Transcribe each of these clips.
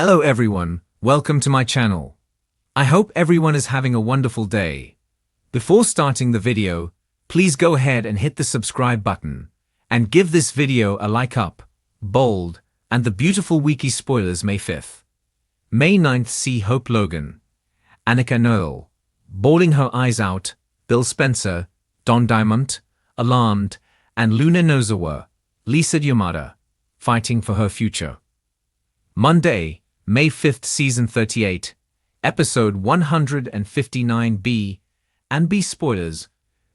Hello everyone, welcome to my channel. I hope everyone is having a wonderful day. Before starting the video, please go ahead and hit the subscribe button and give this video a like up, bold, and the beautiful wiki spoilers May 5th. May 9th see Hope Logan, Annika Noel, bawling her eyes out, Bill Spencer, Don Diamond, Alarmed, and Luna Nozawa, Lisa Yamada, fighting for her future. Monday, May 5th Season 38, Episode 159B and B spoilers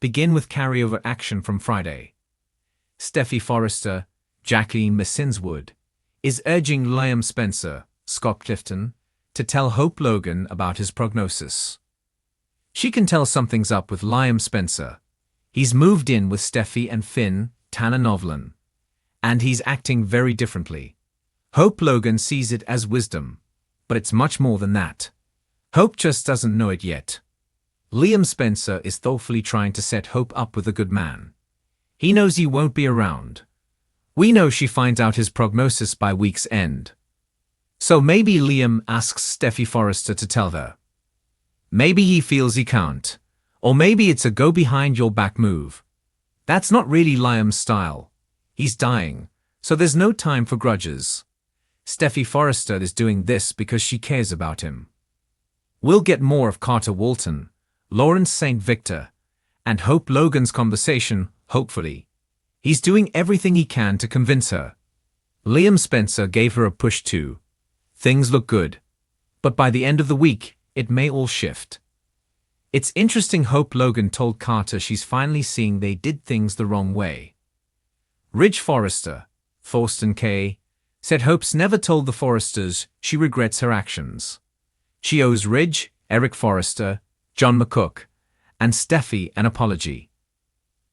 begin with carryover action from Friday. Steffy Forrester, Jacqueline Messinswood, is urging Liam Spencer, Scott Clifton, to tell Hope Logan about his prognosis. She can tell something's up with Liam Spencer. He's moved in with Steffy and Finn, Tanner Novlan, and he's acting very differently. Hope Logan sees it as wisdom, but it's much more than that. Hope just doesn't know it yet. Liam Spencer is thoughtfully trying to set Hope up with a good man. He knows he won't be around. We know she finds out his prognosis by week's end. So maybe Liam asks Steffy Forrester to tell her. Maybe he feels he can't. Or maybe it's a go-behind-your-back move. That's not really Liam's style. He's dying, so there's no time for grudges. Steffy Forrester is doing this because she cares about him. We'll get more of Carter Walton, Lawrence St. Victor, and Hope Logan's conversation, hopefully. He's doing everything he can to convince her. Liam Spencer gave her a push too. Things look good. But by the end of the week, it may all shift. It's interesting Hope Logan told Carter she's finally seeing they did things the wrong way. Ridge Forrester, Thorsten K., said Hope's never told the Forresters she regrets her actions. She owes Ridge, Eric Forrester, John McCook, and Steffy an apology.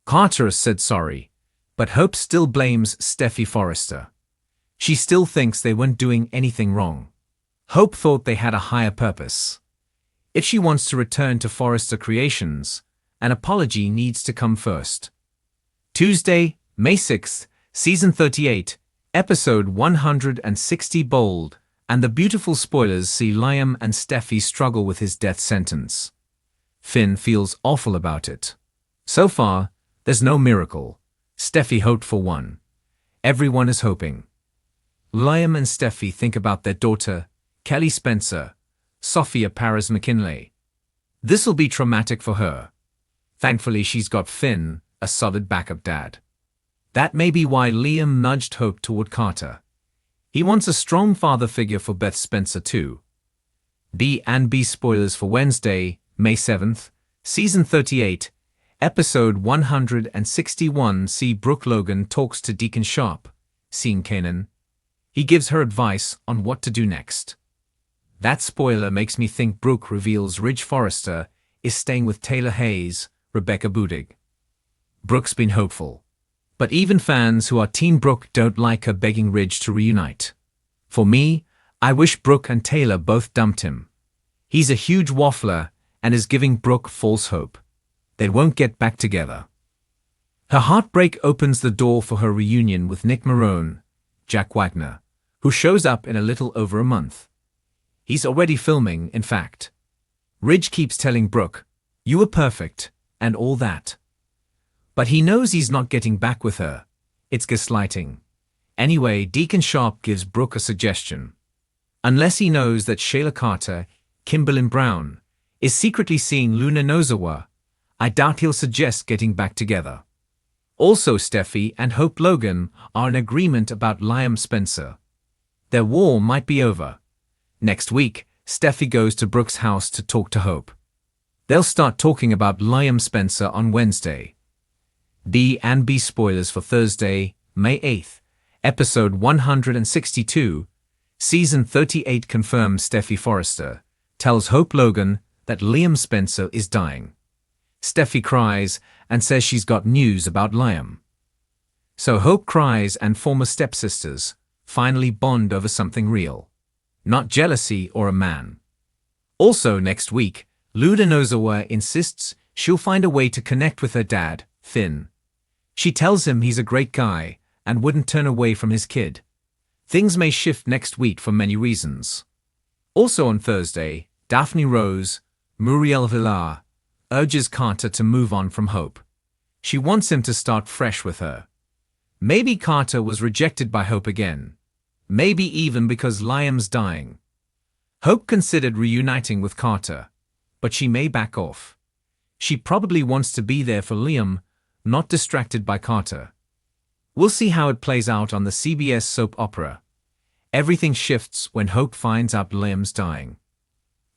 Carter said sorry, but Hope still blames Steffy Forrester. She still thinks they weren't doing anything wrong. Hope thought they had a higher purpose. If she wants to return to Forrester Creations, an apology needs to come first. Tuesday, May 6th, Season 38, Episode 160 bold, and the beautiful spoilers see Liam and Steffy struggle with his death sentence. Finn feels awful about it. So far, there's no miracle. Steffy hoped for one. Everyone is hoping. Liam and Steffy think about their daughter, Kelly Spencer, Sophia Paris McKinley. This'll be traumatic for her. Thankfully, she's got Finn, a solid backup dad. That may be why Liam nudged Hope toward Carter. He wants a strong father figure for Beth Spencer too. B and B spoilers for Wednesday, May 7th, Season 38, Episode 161 see Brooke Logan talks to Deacon Sharp, seeing Kanan. He gives her advice on what to do next. That spoiler makes me think Brooke reveals Ridge Forrester is staying with Taylor Hayes, Rebecca Budig. Brooke's been hopeful. But even fans who are Team Brooke don't like her begging Ridge to reunite. For me, I wish Brooke and Taylor both dumped him. He's a huge waffler and is giving Brooke false hope. They won't get back together. Her heartbreak opens the door for her reunion with Nick Marone, Jack Wagner, who shows up in a little over a month. He's already filming, in fact. Ridge keeps telling Brooke, "You were perfect," and all that. But he knows he's not getting back with her. It's gaslighting. Anyway, Deacon Sharp gives Brooke a suggestion. Unless he knows that Shayla Carter, Kimberly Brown, is secretly seeing Luna Nozawa, I doubt he'll suggest getting back together. Also, Steffy and Hope Logan are in agreement about Liam Spencer. Their war might be over. Next week, Steffy goes to Brooke's house to talk to Hope. They'll start talking about Liam Spencer on Wednesday. D and B spoilers for Thursday, May 8th, Episode 162, Season 38 confirms Steffy Forrester tells Hope Logan that Liam Spencer is dying. Steffy cries and says she's got news about Liam. So Hope cries and former stepsisters finally bond over something real. Not jealousy or a man. Also next week, Luna Nozawa insists she'll find a way to connect with her dad, Finn. She tells him he's a great guy and wouldn't turn away from his kid. things may shift next week for many reasons. Also on Thursday, Daphne Rose, Muriel Villar, urges Carter to move on from Hope. She wants him to start fresh with her. Maybe Carter was rejected by Hope again. Maybe even because Liam's dying. Hope considered reuniting with Carter, but she may back off. She probably wants to be there for Liam, not distracted by Carter. We'll see how it plays out on the CBS soap opera. Everything shifts when Hope finds out Liam's dying.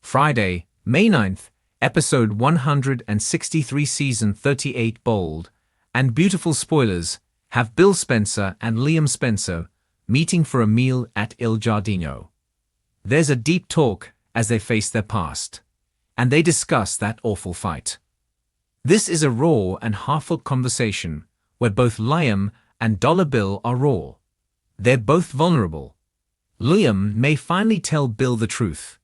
Friday, May 9th, episode 163, season 38, bold and beautiful spoilers, have Bill Spencer and Liam Spencer meeting for a meal at Il Giardino. There's a deep talk as they face their past, and they discuss that awful fight. This is a raw and heartfelt conversation where both Liam and Dollar Bill are raw. They're both vulnerable. Liam may finally tell Bill the truth.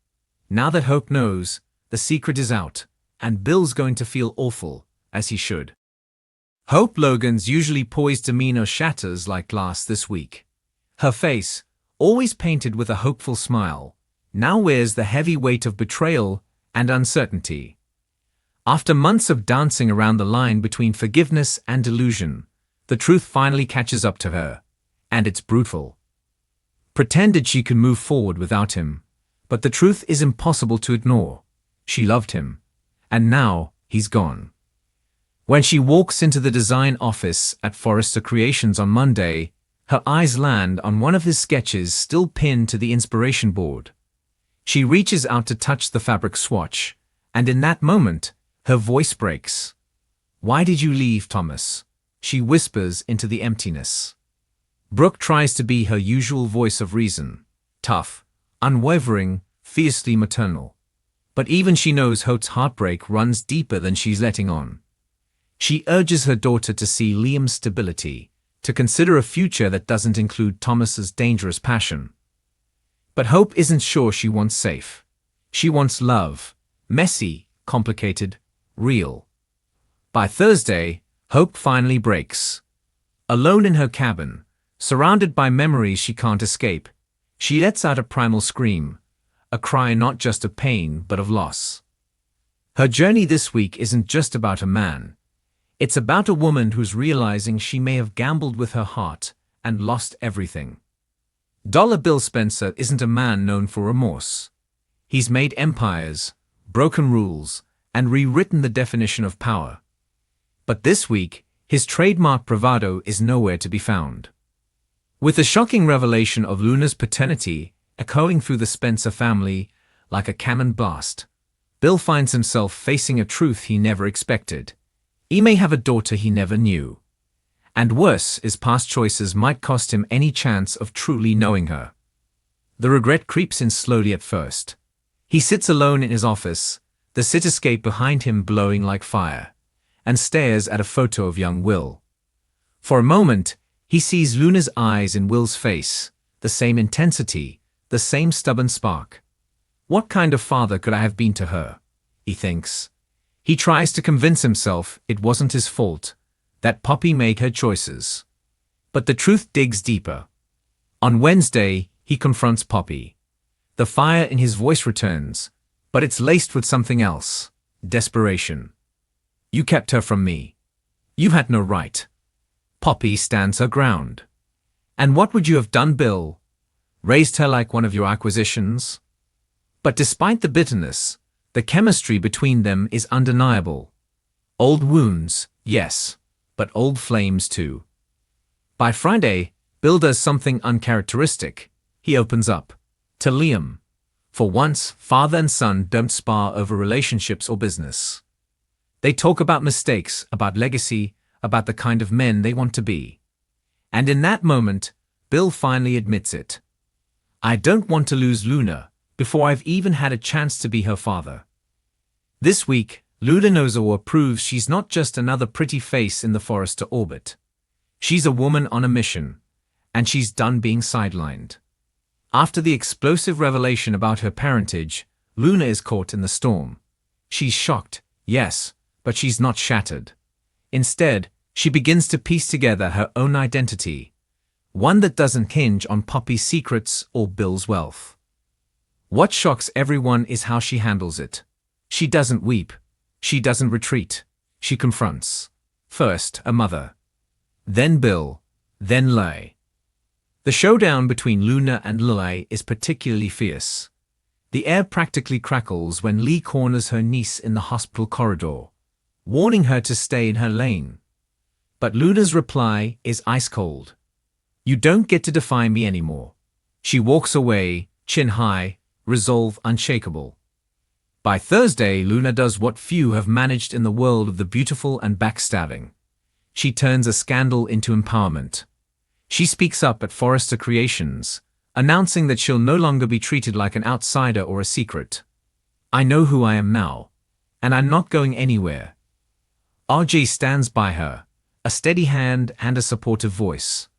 Now that Hope knows, the secret is out, and Bill's going to feel awful, as he should. Hope Logan's usually poised demeanor shatters like glass this week. Her face, always painted with a hopeful smile, now wears the heavy weight of betrayal and uncertainty. After months of dancing around the line between forgiveness and delusion, the truth finally catches up to her, and it's brutal. Pretended she could move forward without him, but the truth is impossible to ignore. She loved him, and now he's gone. When she walks into the design office at Forrester Creations on Monday, her eyes land on one of his sketches still pinned to the inspiration board. She reaches out to touch the fabric swatch, and in that moment, her voice breaks. "Why did you leave, Thomas?" she whispers into the emptiness. Brooke tries to be her usual voice of reason, tough, unwavering, fiercely maternal. But even she knows Hope's heartbreak runs deeper than she's letting on. She urges her daughter to see Liam's stability, to consider a future that doesn't include Thomas's dangerous passion. But Hope isn't sure she wants safe. She wants love, messy, complicated, real. By Thursday, Hope finally breaks. Alone in her cabin, surrounded by memories she can't escape, she lets out a primal scream, a cry not just of pain but of loss. Her journey this week isn't just about a man. It's about a woman who's realizing she may have gambled with her heart and lost everything. Dollar Bill Spencer isn't a man known for remorse. He's made empires, broken rules, and rewritten the definition of power. But this week, his trademark bravado is nowhere to be found. With the shocking revelation of Luna's paternity echoing through the Spencer family like a cannon blast, Bill finds himself facing a truth he never expected. He may have a daughter he never knew. And worse, his past choices might cost him any chance of truly knowing her. The regret creeps in slowly at first. He sits alone in his office, the cityscape behind him blowing like fire, and stares at a photo of young Will. For a moment, he sees Luna's eyes in Will's face, the same intensity, the same stubborn spark. What kind of father could I have been to her? He thinks. He tries to convince himself it wasn't his fault, that Poppy made her choices. But the truth digs deeper. On Wednesday, he confronts Poppy. The fire in his voice returns, but it's laced with something else: desperation. "You kept her from me. You had no right." Poppy stands her ground. "And what would you have done, Bill? Raised her like one of your acquisitions?" But despite the bitterness, the chemistry between them is undeniable. Old wounds, yes, but old flames too. By Friday, Bill does something uncharacteristic. He opens up. To Liam. For once, father and son don't spar over relationships or business. They talk about mistakes, about legacy, about the kind of men they want to be. And in that moment, Bill finally admits it. "I don't want to lose Luna before I've even had a chance to be her father." This week, Luna Nozawa proves she's not just another pretty face in the Forrester orbit. She's a woman on a mission, and she's done being sidelined. After the explosive revelation about her parentage, Luna is caught in the storm. She's shocked, yes, but she's not shattered. Instead, she begins to piece together her own identity. one that doesn't hinge on Poppy's secrets or Bill's wealth. What shocks everyone is how she handles it. She doesn't weep. She doesn't retreat. She confronts. First, a mother. Then Bill. Then Lay. The showdown between Luna and Lily is particularly fierce. The air practically crackles when Lee corners her niece in the hospital corridor, warning her to stay in her lane. But Luna's reply is ice cold. You don't get to defy me anymore. She walks away, chin high, resolve unshakable. By Thursday, Luna does what few have managed in the world of the beautiful and backstabbing. She turns a scandal into empowerment. She speaks up at Forrester Creations, announcing that she'll no longer be treated like an outsider or a secret. I know who I am now, and I'm not going anywhere. RJ stands by her, a steady hand and a supportive voice.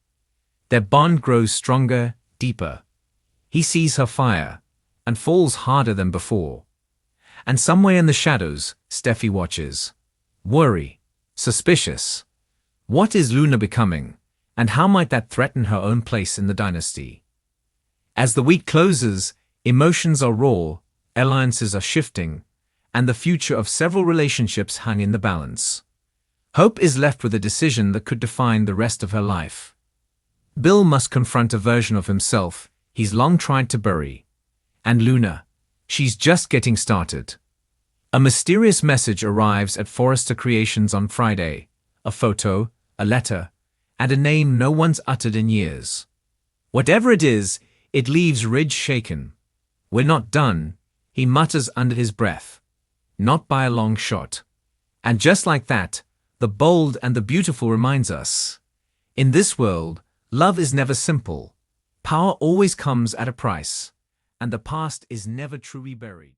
Their bond grows stronger, deeper. He sees her fire, and falls harder than before. And somewhere in the shadows, Steffi watches. Worry. Suspicious. What is Luna becoming, and how might that threaten her own place in the dynasty? As the week closes, emotions are raw, alliances are shifting, and the future of several relationships hang in the balance. Hope is left with a decision that could define the rest of her life. Bill must confront a version of himself he's long tried to bury. And Luna, she's just getting started. A mysterious message arrives at Forrester Creations on Friday, a photo, a letter, and a name no one's uttered in years. Whatever it is, it leaves Ridge shaken. We're not done, he mutters under his breath. Not by a long shot. And just like that, the bold and the beautiful reminds us. In this world, love is never simple. Power always comes at a price. And the past is never truly buried.